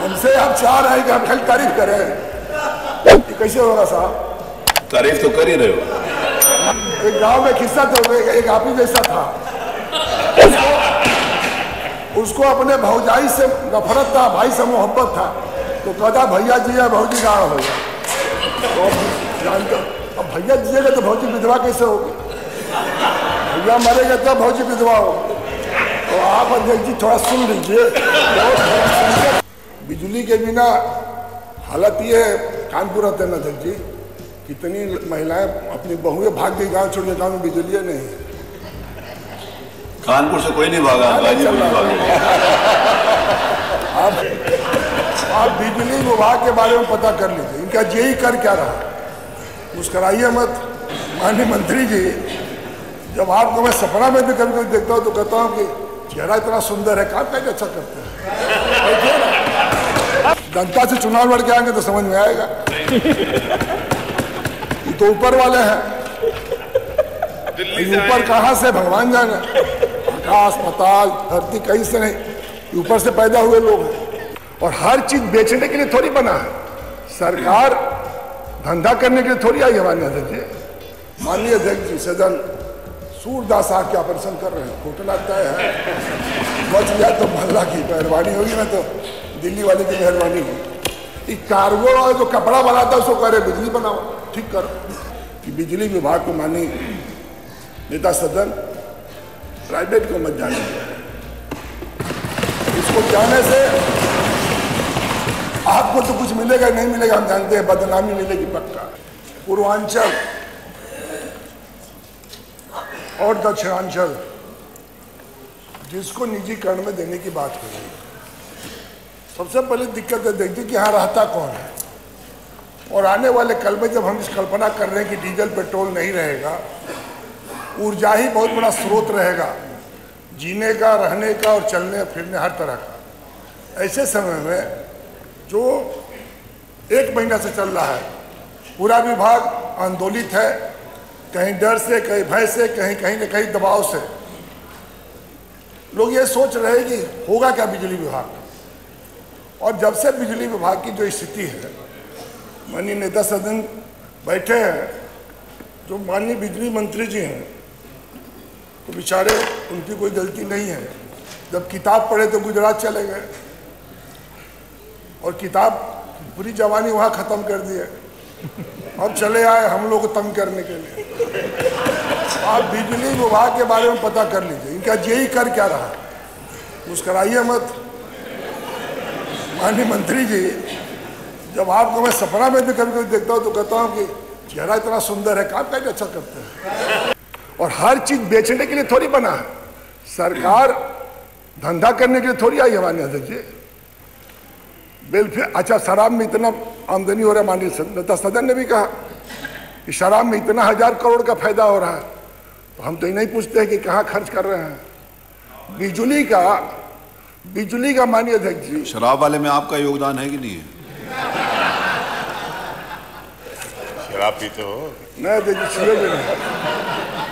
हमसे आप चाह रहे हैं कि हम खाली तारीफ करें, ये कैसे होगा साहब? तारीफ तो कर ही रहे हो। एक गांव में किस्सा तो एक आप ही जैसा था, उसको अपने भौजाई से नफरत था, भाई से मोहब्बत था, तो कहता भैया जी या भौजी गाँव हो गया। तो जानते अब भैया जिएगा तो भौजी विधवा कैसे होगी? भैया मरेगा तब भौजी विधवा होगी। तो आप अध्यक्ष जी थोड़ा सुन लीजिए। बिजली के बिना हालत ये है, कानपुर रहते हैं अध्यक्ष जी, कितनी महिलाएं अपनी बहुएं भाग गई गांव छोड़ के, गांव में बिजली नहीं है। कानपुर से कोई नहीं भागा, आप बिजली विभाग के बारे में पता कर लीजिए, इनका जेई कर क्या रहा। मुस्कराइए मत माननीय मंत्री जी, जब आपको मैं सपना में भी कभी कभी देखता हूँ तो कहता हूँ कि चेहरा इतना सुंदर है, काम कैसे अच्छा करते हैं। जनता से चुनाव लड़ के आएंगे तो समझ में आएगा। ये तो ऊपर वाले हैं, ऊपर कहाँ से भगवान जाने, आकाश पाताल धरती कहीं से नहीं, ऊपर से पैदा हुए लोग हैं। और हर चीज बेचने के लिए थोड़ी बना है, सरकार धंधा करने के लिए थोड़ी आई है। माननीय अध्यक्ष जी, माननीय अध्यक्ष जी सदन सूरदास आग के ऑपरेशन कर रहे हैं, घोटाला तय है, बच गया तो मोहल्ला की मेहरबानी होगी, ना तो दिल्ली वाले की मेहरबानी होगी। कार्गो और जो कपड़ा बनाता है उसको कह रहे बिजली बनाओ, ठीक करो। कि बिजली विभाग को माननीय नेता सदन प्राइवेट को मत जाने, इसको जाने से आपको तो कुछ मिलेगा नहीं मिलेगा हम जानते हैं, बदनामी मिलेगी पक्का। पूर्वांचल और दक्षिणांचल जिसको निजीकरण में देने की बात हो रही है, सबसे पहले दिक्कत है देखिए कि यहाँ रहता कौन है। और आने वाले कल में जब हम इस कल्पना कर रहे हैं कि डीजल पेट्रोल नहीं रहेगा, ऊर्जा ही बहुत बड़ा स्रोत रहेगा जीने का, रहने का और चलने फिरने हर तरह का, ऐसे समय में जो 1 महीना से चल रहा है, पूरा विभाग आंदोलित है, कहीं डर से, कहीं भय से, कहीं न कहीं दबाव से। लोग ये सोच रहे हैं कि होगा क्या बिजली विभाग। और जब से बिजली विभाग की जो स्थिति है, माननीय नेता सदन बैठे हैं, जो माननीय बिजली मंत्री जी हैं, तो बेचारे उनकी कोई गलती नहीं है। जब किताब पढ़े तो गुजरात चले गए और किताब पूरी जवानी वहाँ ख़त्म कर दी है, अब चले आए हम लोग को तंग करने के लिए। आप बिजली विभाग के बारे में पता कर लीजिए, इनका जेई कर क्या रहा। मुस्कराइए मत माननीय मंत्री जी, जब आपको मैं सपना में भी कभी कभी देखता हूँ तो कहता हूँ कि चेहरा इतना सुंदर है, काम कैसे अच्छा करते हैं। और हर चीज बेचने के लिए थोड़ी बना है, सरकार धंधा करने के लिए थोड़ी आई है। माननीय अध्यक्ष जी, वेलफेयर, अच्छा शराब में इतना आमदनी हो रहा है, माननीय नेता सदन ने भी कहा कि शराब में इतना 1000 करोड़ का फायदा हो रहा है, तो हम तो ये नहीं पूछते हैं कि कहाँ खर्च कर रहे हैं। बिजली का माननीय अध्यक्ष जी, शराब वाले में आपका योगदान है कि नहीं है? शराब पीते हो? नहीं देखिए,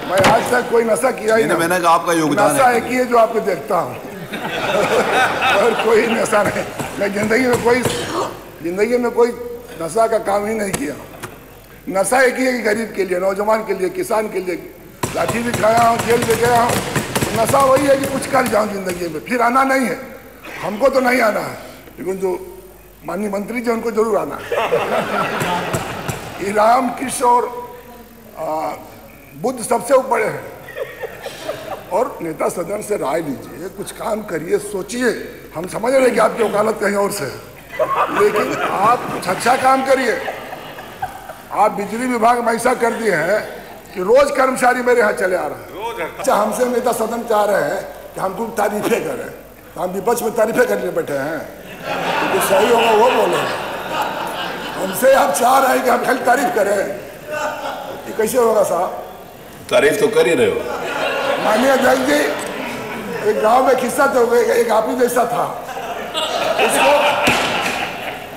मैं आज तक कोई नशा किया ही नहीं। मैंने कहा आपका योगदान नशा एक ही है जो आपको देखता हूँ और कोई नशा नहीं। मैं जिंदगी में कोई नशा का काम ही नहीं किया। नशा एक ही है कि गरीब के लिए, नौजवान के लिए, किसान के लिए लाठी भी खाया हूँ, जेल भी गया हूँ। नशा वही है कि कुछ कर जाऊँ जिंदगी में, फिर आना नहीं है। हमको तो नहीं आना है, लेकिन जो माननीय मंत्री जी उनको जरूर आना है। राम कृष्ण और बुद्ध सबसे ऊपर है। और नेता सदन से राय लीजिए, कुछ काम करिए, सोचिए। हम समझ रहे हैं कि आपकी वकालत कहीं और से है, लेकिन आप कुछ अच्छा काम करिए। आप बिजली विभाग में ऐसा कर दिए हैं कि रोज कर्मचारी मेरे यहाँ चले आ रहे हैं। अच्छा, हमसे नेता सदन चाह रहे हैं कि हमको तारीफें करें, तो हम विपक्ष में तारीफें करने बैठे हैं। तो सही होगा वो बोले, हमसे आप चाह रहे हैं कि हम खाली तारीफ करें, ये कैसे होगा साहब? तारीफ तो कर ही रहे हो। माननीय अध्यक्ष जी, एक गांव में किस्सा तो एक आप ही जैसा था,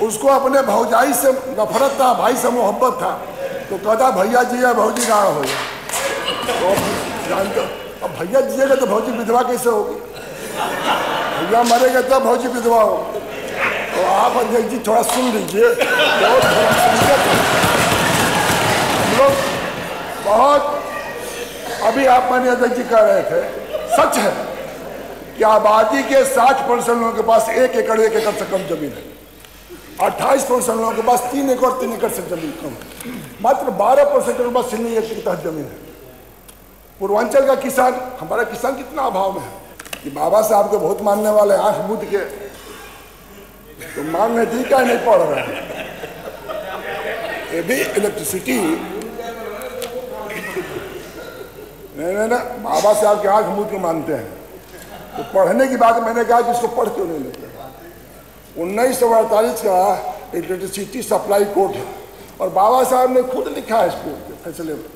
उसको अपने भौजाई से नफरत था, भाई से मोहब्बत था, तो कहता भैया जी या भौजी गाँव हो गया। तो जानते अब भैया जिएगा तो भौजी विधवा कैसे होगी? भैया मरेगा तब भौजी विधवा होगी। तो आप आप अध्यक्ष जी थोड़ा सुन लीजिए, बहुत संकट है हम लोग। बहुत अभी आप माननीय अध्यक्ष जी कह रहे थे, सच है कि आबादी के 60% लोगों के पास 1 एकड़ से कम जमीन है, 28% लोगों के पास 3 एकड़ से जमीन कम है, मात्र 12% के पास सीलिंग एक्ट के तहत जमीन है। पूर्वांचल का किसान, हमारा किसान कितना अभाव में है कि बाबा साहब को बहुत मानने वाले आंख मूंद के तो मानने दी क्या नहीं पड़ रहा है। ये भी इलेक्ट्रिसिटी नहीं ना, बाबा साहब के आंख मूंद के मानते हैं। तो पढ़ने की बात मैंने कहा कि इसको पढ़ क्यों नहीं लेते। 1948 का इलेक्ट्रिसिटी सप्लाई कोड है और बाबा साहब ने खुद लिखा है इसको फैसले में,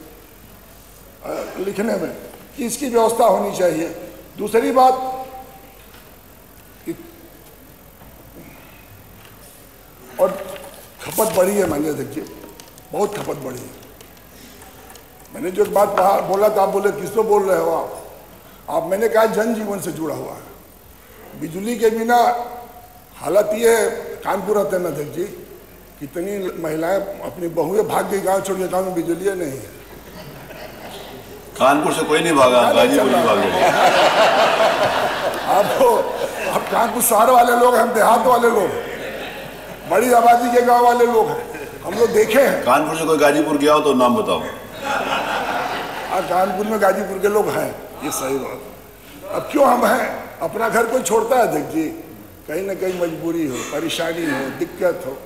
लिखने में कि इसकी व्यवस्था होनी चाहिए। दूसरी बात, और खपत बढ़ी है माननीय अध्यक्ष जी, बहुत खपत बढ़ी है। मैंने जो बात कहा बोला था, आप बोले किसको बोल रहे हो आप मैंने कहा जनजीवन से जुड़ा हुआ है। बिजली के बिना हालत ये है, कानपुर रहते हैं अध्यक्ष जी, कितनी महिलाएं अपनी बहुएं भाग गई गाँव छोड़ के, गाँव में बिजली नहीं है। कानपुर से कोई नहीं भागा, गाजीपुर नहीं भागे। आप कानपुर शहर वाले लोग, हम देहात वाले लोग, बड़ी आबादी के गांव वाले लोग हैं, हम लोग देखे हैं। कानपुर से कोई गाजीपुर गया हो तो नाम बताओ। कानपुर में गाजीपुर के लोग हैं, ये सही बात। अब क्यों हम हैं, अपना घर कोई छोड़ता है अध्यक्ष जी, कहीं ना कहीं मजबूरी हो, परेशानी हो, दिक्कत हो,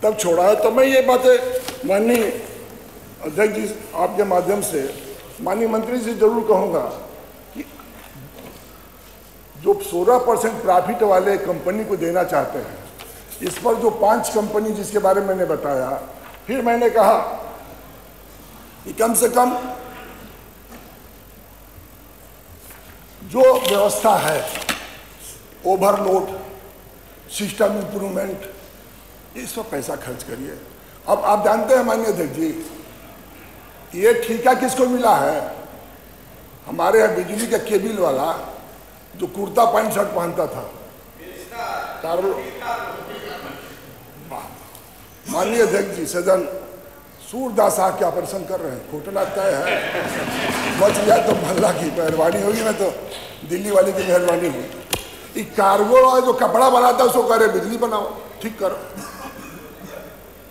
तब छोड़ा है। तो मैं ये बातें माननीय अध्यक्ष जी आपके माध्यम से माननीय मंत्री से जरूर कहूँगा कि जो 16% प्रॉफिट वाले कंपनी को देना चाहते हैं, इस पर जो 5 कंपनी जिसके बारे में मैंने बताया, फिर मैंने कहा कि कम से कम जो व्यवस्था है, ओवरलोड, सिस्टम इंप्रूवमेंट, इस पर पैसा खर्च करिए। अब आप जानते हैं माननीय अध्यक्ष जी, ये ठेका किसको मिला है? हमारे यहाँ बिजली का केबिल वाला जो कुर्ता पैंट शर्ट पहनता था, माननीय अध्यक्ष जी सदन सूरदास साहब के ऑपरेशन कर रहे हैं, घुटना तय है, बच गया तो भल्ला की मेहरबानी होगी, मैं तो दिल्ली वाले की मेहरबानी होगी। ये कार्गो वाला जो कपड़ा बनाता है उसको कह रहे बिजली बनाओ, ठीक करो।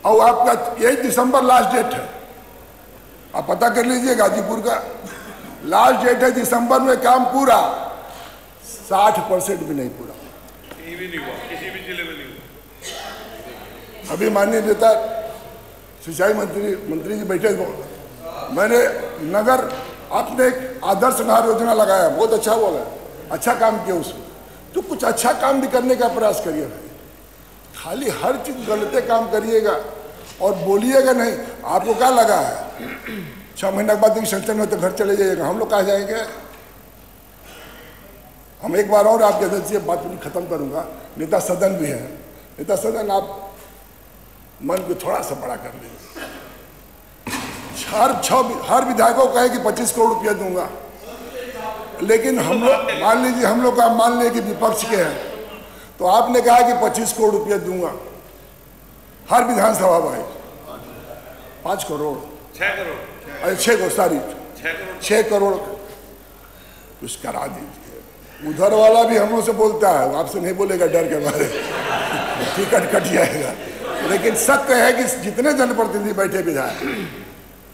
और आपका 1 दिसंबर लास्ट डेट है, आप पता कर लीजिए, गाजीपुर का लास्ट डेट है दिसंबर में, काम पूरा 60% भी नहीं पूरा, कहीं भी नहीं हुआ, किसी भी जिले में नहीं हुआ। अभी माननीय नेता सिंचाई मंत्री जी बैठे, मैंने नगर आपने एक आदर्श नहर योजना लगाया, बहुत अच्छा बोला, अच्छा काम किया उसमें। तो कुछ अच्छा काम भी करने का प्रयास करिए भाई, खाली हर चीज गलते काम करिएगा और बोलिएगा नहीं। आपको क्या लगा है 6 महीने के बाद सेंटर में तो घर चले जाइएगा, हम लोग कहाँ जाएंगे? हम एक बार और आपके अध्यक्ष से बात खत्म करूंगा, नेता सदन भी है, नेता सदन आप मन को थोड़ा सा बड़ा कर लीजिए। हर विधायकों को कहे कि 25 करोड़ रुपया दूंगा, लेकिन हम लोग मान लीजिए, हम लोग का मान लिया कि विपक्ष के हैं, तो आपने कहा कि 25 करोड़ रुपया दूंगा हर विधानसभा भाई, 5 करोड़ 6 करोड़, अरे 6 करोड़ सॉरी 6 करोड़ कुछ करा दीजिए। उधर वाला भी हम लोग से बोलता है, आपसे नहीं बोलेगा डर के मारे, टिकट कट जाएगा। लेकिन सत्य है कि जितने जनप्रतिनिधि बैठे विधायक,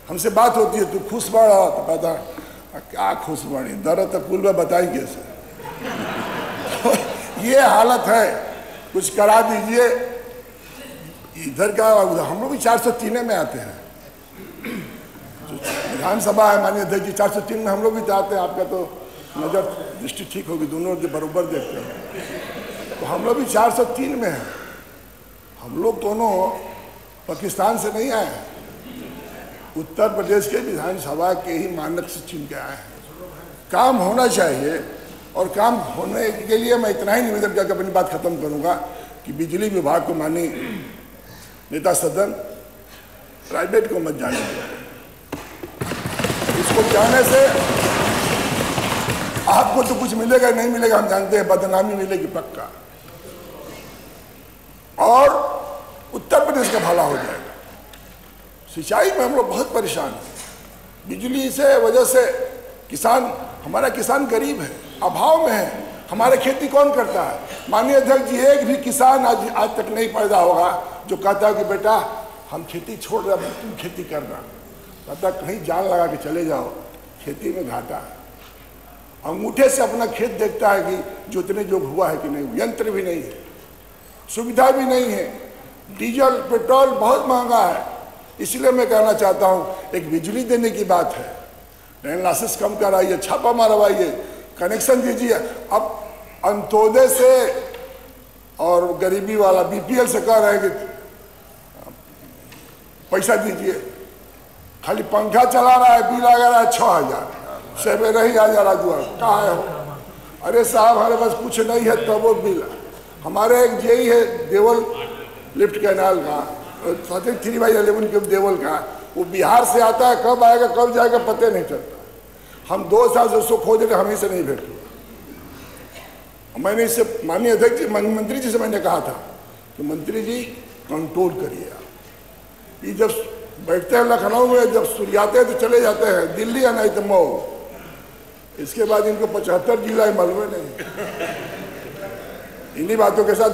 हमसे बात होती है, तू खुश बढ़ा, तो कहता क्या खुश बढ़ी, दर्द तो कुल में बताई कैसे। ये हालत है, कुछ करा दीजिए। इधर का हम लोग भी 403 में आते हैं, विधानसभा है माननीय अध्यक्ष जी, 403 में हम लोग भी आते हैं। आपका तो नजर दृष्टि ठीक होगी, दोनों बराबर देखते हैं, तो हम लोग भी 403 में हैं। हम लोग दोनों पाकिस्तान से नहीं आए हैं, उत्तर प्रदेश के विधानसभा के ही मानक से चुन के आए हैं। काम होना चाहिए, और काम होने के लिए मैं इतना ही निवेदन करके अपनी बात खत्म करूंगा कि बिजली विभाग को मानी नेता सदन प्राइवेट को मत जाने दें। इसको जाने से आपको तो कुछ मिलेगा नहीं मिलेगा हम जानते हैं, बदनामी मिलेगी पक्का। देश का भला हो जाएगा। सिंचाई में हम लोग बहुत परेशान हैं, बिजली से वजह से किसान, हमारा किसान गरीब है, अभाव में है। हमारे खेती कौन करता है? माननीय अध्यक्ष जी, एक भी किसान आज तक नहीं पैदा होगा जो कहता है कि बेटा हम खेती छोड़ रहे हैं, तुम खेती करना। कहता कहीं जान लगा के चले जाओ, खेती में घाटा है। अंगूठे से अपना खेत देखता है कि जोतने जोग हुआ है कि नहीं। यंत्र भी नहीं है, सुविधा भी नहीं है, डीजल पेट्रोल बहुत महंगा है। इसलिए मैं कहना चाहता हूँ, एक बिजली देने की बात है, लाइसेंस कम कराइए, छापा मारवाइए, कनेक्शन दीजिए। अब अंत्योदय से और गरीबी वाला बीपीएल से कह रहे हैं कि पैसा दीजिए, खाली पंखा चला रहा है, बिल आ रहा है 6,000, सवेरे ही आ जा रहा दुआ, कहाँ है हो? अरे साहब हमारे पास कुछ नहीं है तब वो बिल। हमारे एक जेई है देवल लिफ्ट कैनाल का, 3/11 के देवल का, वो बिहार से आता है, कब आएगा कब जाएगा पता नहीं चलता। हम 2 साल से उसको खोज रहे, हमें से नहीं भेट हुआ। मैंने इससे माननीय अध्यक्ष जी, मंत्री जी से मैंने कहा था कि मंत्री जी कंट्रोल करिए आप। ये जब बैठते हैं लखनऊ में, जब सूर्याते हैं तो चले जाते हैं दिल्ली या नहीं तो मऊ। इसके बाद इनको 75 जिला मालूम नहीं। इन्हीं बातों के साथ